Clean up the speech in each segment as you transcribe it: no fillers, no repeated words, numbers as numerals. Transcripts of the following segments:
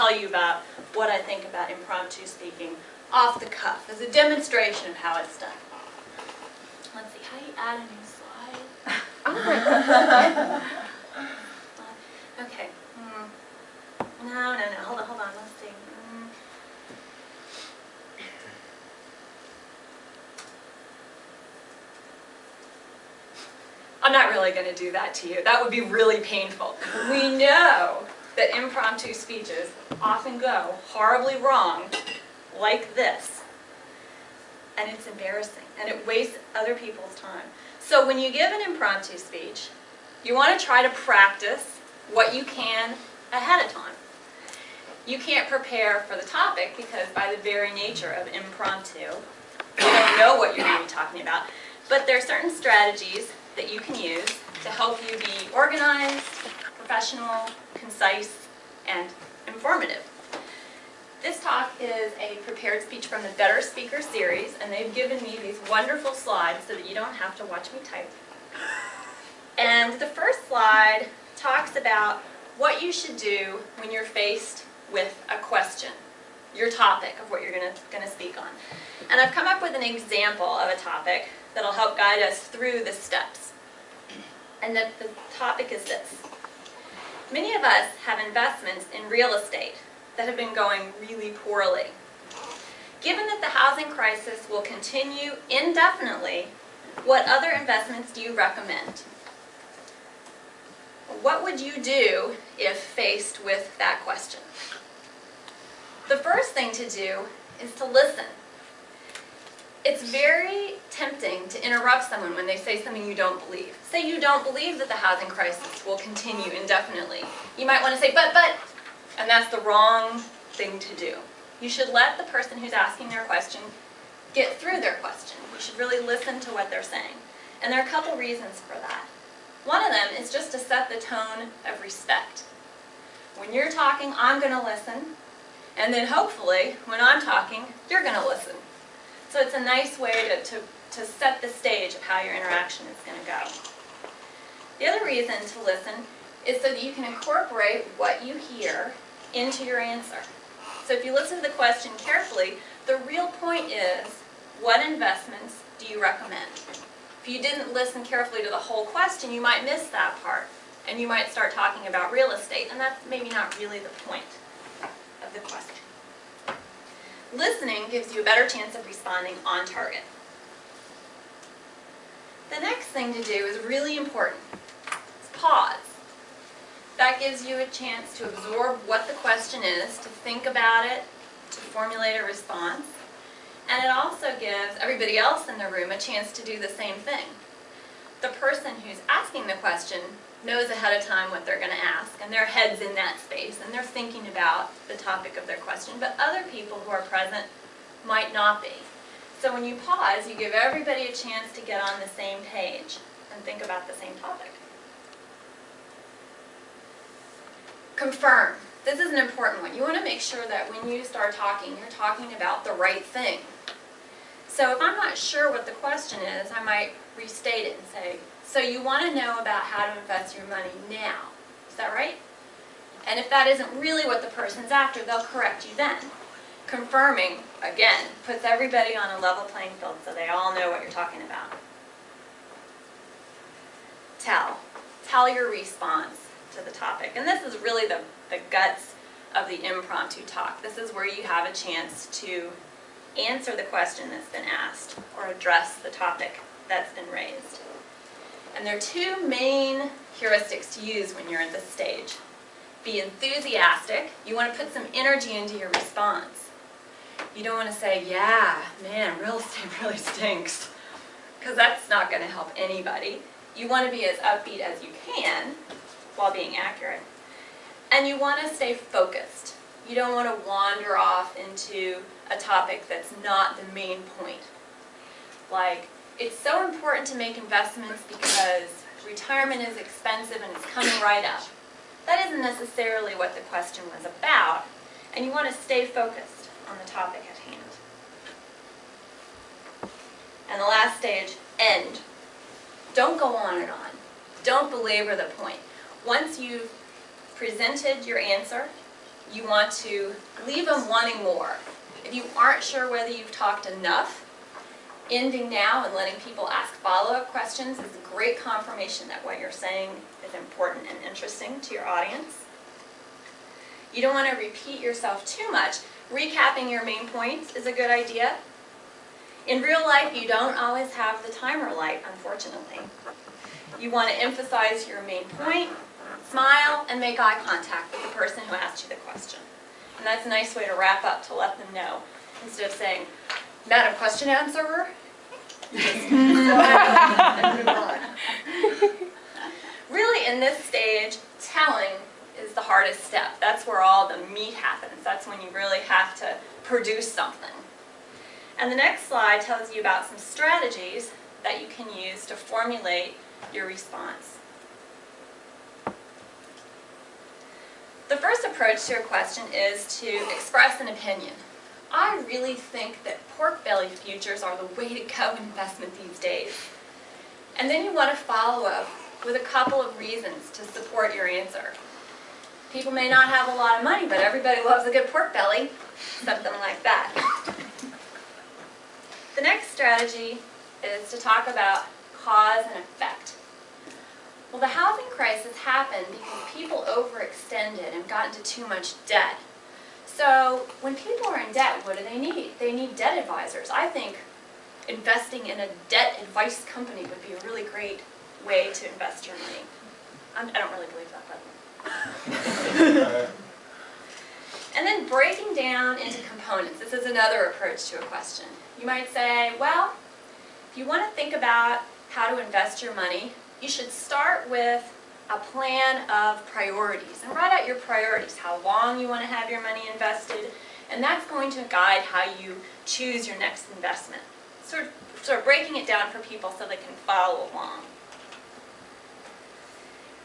tell you about what I think about impromptu speaking off the cuff as a demonstration of how it's done. Let's see, how do you add a new slide? Oh my God. Okay. No, hold on, let's see. I'm not really going to do that to you. That would be really painful. We know that impromptu speeches often go horribly wrong, like this. And it's embarrassing, and it wastes other people's time. So when you give an impromptu speech, you want to try to practice what you can ahead of time. You can't prepare for the topic because by the very nature of impromptu, you don't know what you're going to be talking about. But there are certain strategies that you can use to help you be organized, professional, concise, and informative. This talk is a prepared speech from the Better Speaker series, and they've given me these wonderful slides so that you don't have to watch me type. And the first slide talks about what you should do when you're faced with a question, your topic of what you're going to speak on. And I've come up with an example of a topic that'll help guide us through the steps. And the topic is this. Many of us have investments in real estate that have been going really poorly. Given that the housing crisis will continue indefinitely, what other investments do you recommend? What would you do if faced with that question? The first thing to do is to listen. It's very tempting to interrupt someone when they say something you don't believe. Say you don't believe that the housing crisis will continue indefinitely. You might want to say, but, and that's the wrong thing to do. You should let the person who's asking their question get through their question. You should really listen to what they're saying. And there are a couple reasons for that. One of them is just to set the tone of respect. When you're talking, I'm going to listen, and then hopefully, when I'm talking, you're going to listen. So it's a nice way to set the stage of how your interaction is going to go. The other reason to listen is so that you can incorporate what you hear into your answer. So if you listen to the question carefully, the real point is, what investments do you recommend? If you didn't listen carefully to the whole question, you might miss that part, and you might start talking about real estate, and that's maybe not really the point of the question. Listening gives you a better chance of responding on target. The next thing to do is really important. It's pause. That gives you a chance to absorb what the question is, to think about it, to formulate a response. And it also gives everybody else in the room a chance to do the same thing. The person who's asking the question knows ahead of time what they're going to ask, and their head's in that space, and they're thinking about the topic of their question, but other people who are present might not be. So when you pause, you give everybody a chance to get on the same page and think about the same topic. Confirm. This is an important one. You want to make sure that when you start talking, you're talking about the right thing. So if I'm not sure what the question is, I might restate it and say, so you want to know about how to invest your money now. Is that right? And if that isn't really what the person's after, they'll correct you then. Confirming, again, puts everybody on a level playing field so they all know what you're talking about. Tell your response to the topic. And this is really the guts of the impromptu talk. This is where you have a chance to answer the question that's been asked or address the topic that's been raised. And there are two main heuristics to use when you're at this stage. Be enthusiastic. You want to put some energy into your response. You don't want to say, yeah, man, real estate really stinks, because that's not going to help anybody. You want to be as upbeat as you can while being accurate. And you want to stay focused. You don't want to wander off into a topic that's not the main point. Like, it's so important to make investments because retirement is expensive and it's coming right up. That isn't necessarily what the question was about, and you want to stay focused on the topic at hand. And the last stage, end. Don't go on and on. Don't belabor the point. Once you've presented your answer, you want to leave them wanting more. If you aren't sure whether you've talked enough, ending now and letting people ask follow-up questions is a great confirmation that what you're saying is important and interesting to your audience. You don't want to repeat yourself too much. Recapping your main points is a good idea. In real life, you don't always have the timer light, unfortunately. You want to emphasize your main point, smile, and make eye contact with the person who asked you the question. And that's a nice way to wrap up, to let them know. Instead of saying, Madam Question Answerer, just smile and move on. Really, in this stage, telling is the hardest step. That's where all the meat happens. That's when you really have to produce something. And the next slide tells you about some strategies that you can use to formulate your response. The first approach to your question is to express an opinion. I really think that pork belly futures are the way to go in investment these days. And then you want to follow up with a couple of reasons to support your answer. People may not have a lot of money, but everybody loves a good pork belly. Something like that. The next strategy is to talk about cause and effect. Well, the housing crisis happened because people overextended and got into too much debt. So when people are in debt, what do they need? They need debt advisors. I think investing in a debt advice company would be a really great way to invest your money. I don't really believe that, but... And then breaking down into components. This is another approach to a question. You might say, well, if you want to think about how to invest your money, you should start with a plan of priorities. And write out your priorities, how long you want to have your money invested, and that's going to guide how you choose your next investment. Sort of breaking it down for people so they can follow along.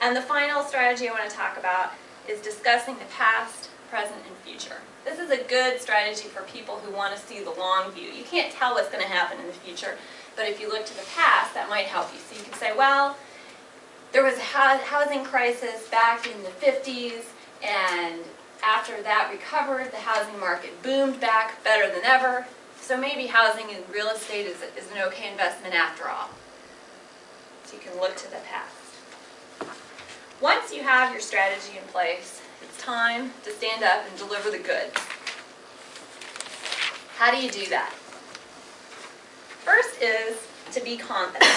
And the final strategy I want to talk about is discussing the past, present, and future. This is a good strategy for people who want to see the long view. You can't tell what's going to happen in the future, but if you look to the past, that might help you. So you can say, well, there was a housing crisis back in the 50s, and after that recovered, the housing market boomed back better than ever. So maybe housing and real estate is an okay investment after all. So you can look to the past. Once you have your strategy in place, it's time to stand up and deliver the goods. How do you do that? First is to be confident.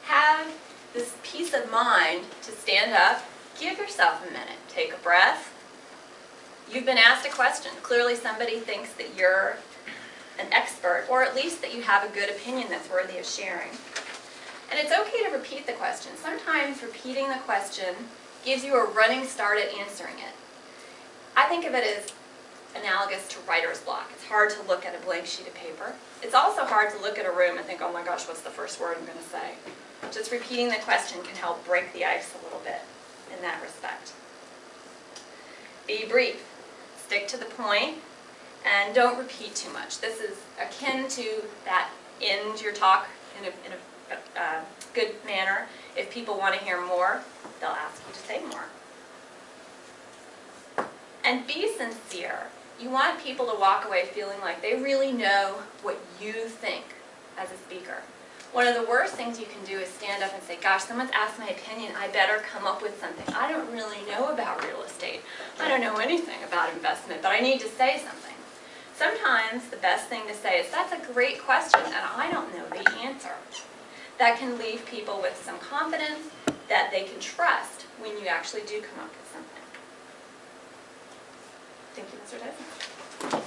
Have this peace of mind to stand up. Give yourself a minute. Take a breath. You've been asked a question. Clearly somebody thinks that you're an expert, or at least that you have a good opinion that's worthy of sharing. And it's okay to repeat the question. Sometimes repeating the question gives you a running start at answering it. I think of it as analogous to writer's block. It's hard to look at a blank sheet of paper. It's also hard to look at a room and think, oh my gosh, what's the first word I'm going to say? Just repeating the question can help break the ice a little bit in that respect. Be brief. Stick to the point, and don't repeat too much. This is akin to that end your talk in a good manner. If people want to hear more, they'll ask you to say more. And be sincere. You want people to walk away feeling like they really know what you think as a speaker. One of the worst things you can do is stand up and say, gosh, someone's asked my opinion, I better come up with something. I don't really know about real estate. I don't know anything about investment, but I need to say something. Sometimes the best thing to say is, that's a great question and I don't know the answer. That can leave people with some confidence that they can trust when you actually do come up with something. Thank you, Mr. Tyson.